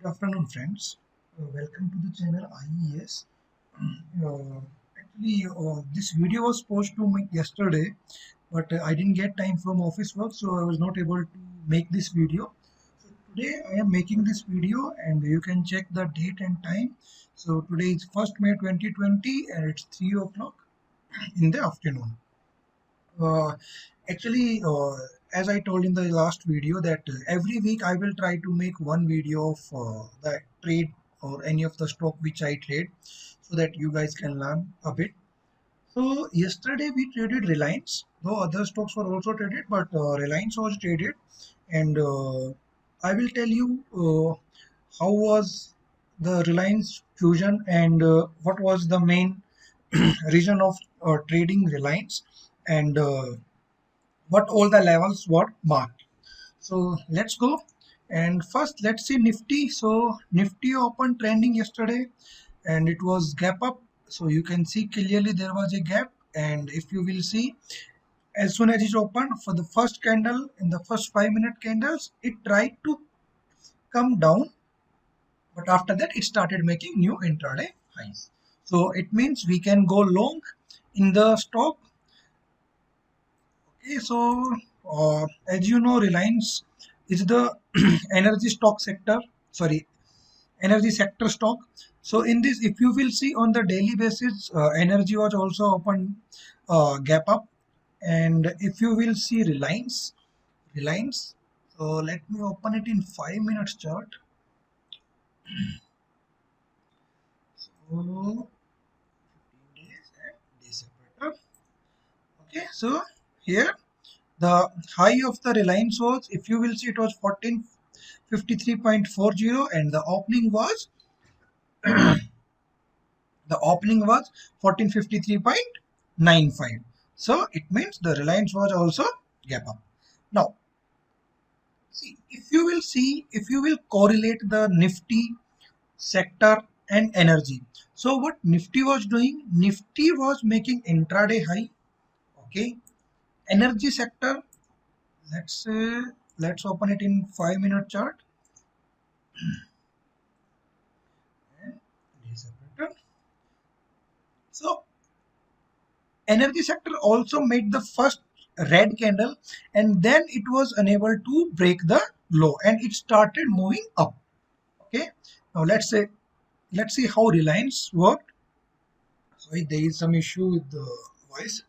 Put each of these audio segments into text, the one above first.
Good afternoon, friends. Welcome to the channel IES. This video was supposed to make yesterday, but I didn't get time from office work, so I was not able to make this video. So today I am making this video, and you can check the date and time. So today is 1st May 2020, and it's 3 o'clock in the afternoon. Uh, as I told in the last video, that every week I will try to make one video of the trade or any of the stock which I trade, so that you guys can learn a bit. So yesterday we traded Reliance, though other stocks were also traded, but Reliance was traded, and I will tell you how was the Reliance fusion, and what was the main reason of trading Reliance, and what all the levels were marked. So let's go. And first, let's see Nifty. So Nifty opened trending yesterday, and it was gap up. So you can see clearly there was a gap. And if you will see, as soon as it opened for the first candle in the first 5-minute candles, it tried to come down, but after that it started making new intraday highs. So it means we can go long in the stock. Okay, so as you know, Reliance is the energy stock sector. Sorry, energy sector stock. So in this, if you will see on the daily basis, energy was also open gap up, and if you will see Reliance. So let me open it in 5 minutes chart. So 15 days and days separator. Okay, so here the high of the Reliance was, if you will see, it was 1453.40, and the opening was 1453.95. So it means the Reliance was also gap up. Now see, if you will correlate the Nifty sector and energy. So what Nifty was doing, Nifty was making intraday high. Okay, energy sector, let's say, let's open it in 5-minute chart. And so energy sector also made the first red candle, and then it was unable to break the low, and it started moving up. Okay, now let's see how Reliance worked. Sorry, there is some issue with the voice.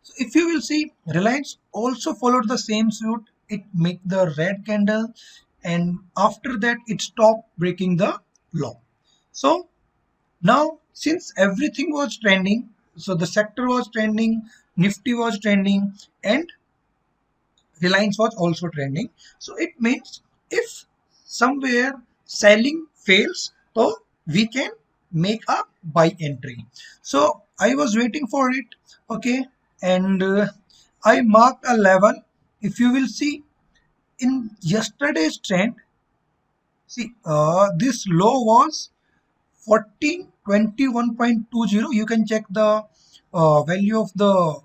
So if you will see, Reliance also followed the same suit. It made the red candle, and after that it stopped breaking the low. So now, since everything was trending, so the sector was trending, Nifty was trending, and Reliance was also trending. So it means if somewhere selling fails, so we can make a buy entry. So I was waiting for it, okay, and I marked a level. If you will see in yesterday's trend, see this low was 1421.20. You can check the value of the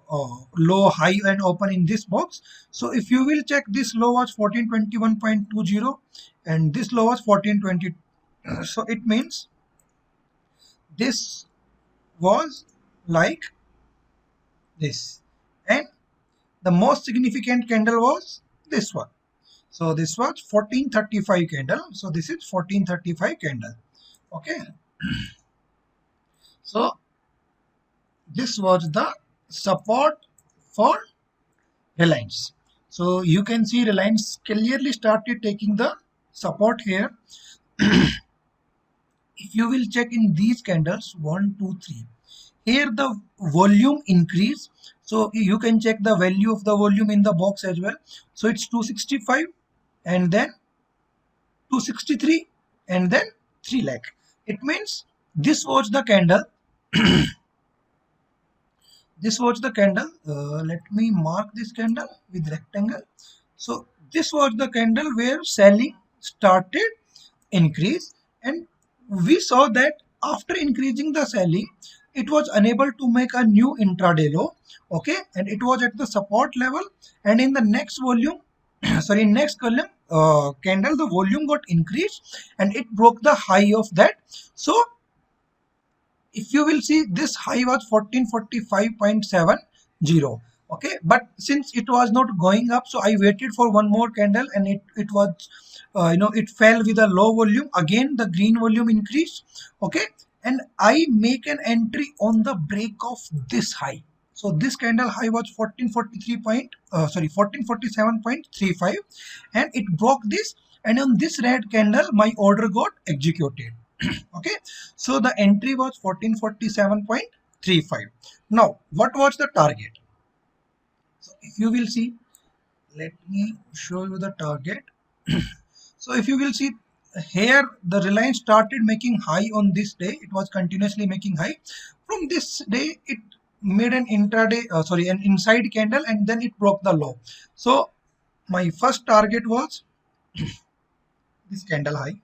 low, high and open in this box. So if you will check, this low was 1421.20 and this low was 1420. So it means this was like this, and the most significant candle was this one. So this was 1435 candle. So this is 1435 candle. Okay, so this was the support for Reliance. So you can see Reliance clearly started taking the support here. If you will check in these candles, 1, 2, 3, here the volume increase. So you can check the value of the volume in the box as well. So it's 265, and then 263, and then 3 lakh. It means this was the candle. This was the candle. Let me mark this candle with rectangle. So this was the candle where selling started increase, and we saw that after increasing the selling, it was unable to make a new intraday low. Okay, and it was at the support level, and in the next volume, sorry, next column, candle, the volume got increased and it broke the high of that. So if you will see, this high was 1445.70. Okay, but since it was not going up, so I waited for one more candle and it was it fell with a low volume. Again the green volume increased. Okay, and I make an entry on the break of this high. So this candle high was 1447.35, and it broke this, and on this red candle my order got executed. Okay, so the entry was 1447.35. Now what was the target? So if you will see, let me show you the target. So if you will see here, the Reliance started making high on this day. It was continuously making high. From this day it made an intraday an inside candle, and then it broke the low. So my first target was this candle high,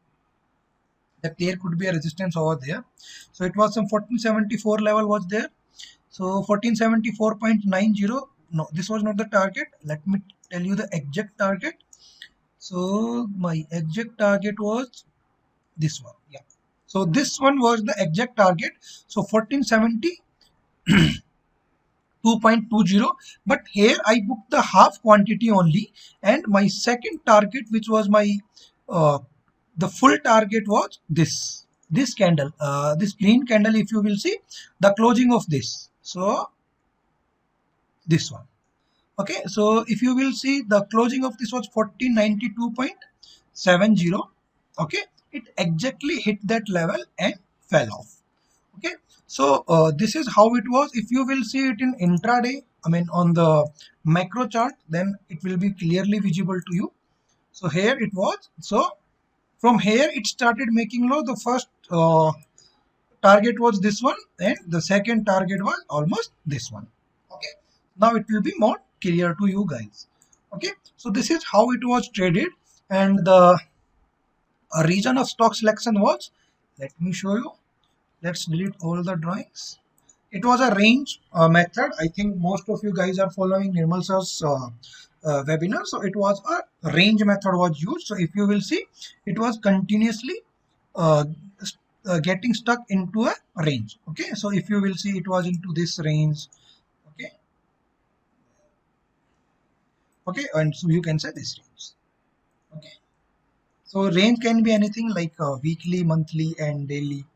that there could be a resistance over there. So it was some 1474 level was there. So 1474.90. No, this was not the target. Let me tell you the exact target. So my exact target was this one. Yeah. So this one was the exact target. So 1472.20. But here I booked the half quantity only, and my second target, which was my the full target, was this candle, this green candle. If you will see the closing of this, so this one. Okay, so if you will see, the closing of this was 1492.70. Okay, it exactly hit that level and fell off. Okay, so this is how it was. If you will see it in intraday, I mean on the macro chart, then it will be clearly visible to you. So here it was. So from here it started making low. The first target was this one, and the second target was almost this one. Okay, now it will be more clear to you guys. Okay, so this is how it was traded, and the reason of stock selection was, let me show you. Let's delete all the drawings. It was a range method. I think most of you guys are following Nirmal sir's webinar. So it was a range method was used. So if you will see, it was continuously uh, getting stuck into a range. Okay, so if you will see, it was into this range. Okay, okay, and so you can say this range. Okay, so range can be anything like weekly, monthly, and daily.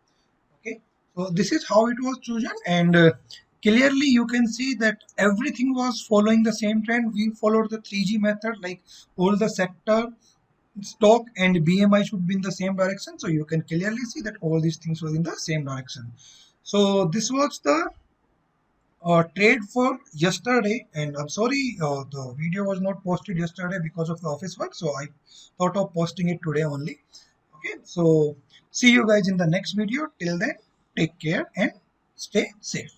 Okay, so this is how it was chosen, and clearly you can see that everything was following the same trend. We followed the 3G method, like all the sector, stock, and BMI should be in the same direction. So you can clearly see that all these things were in the same direction. So this was the trade for yesterday, and I'm sorry the video was not posted yesterday because of the office work, so I thought of posting it today only. Okay, so see you guys in the next video. Till then, take care and stay safe.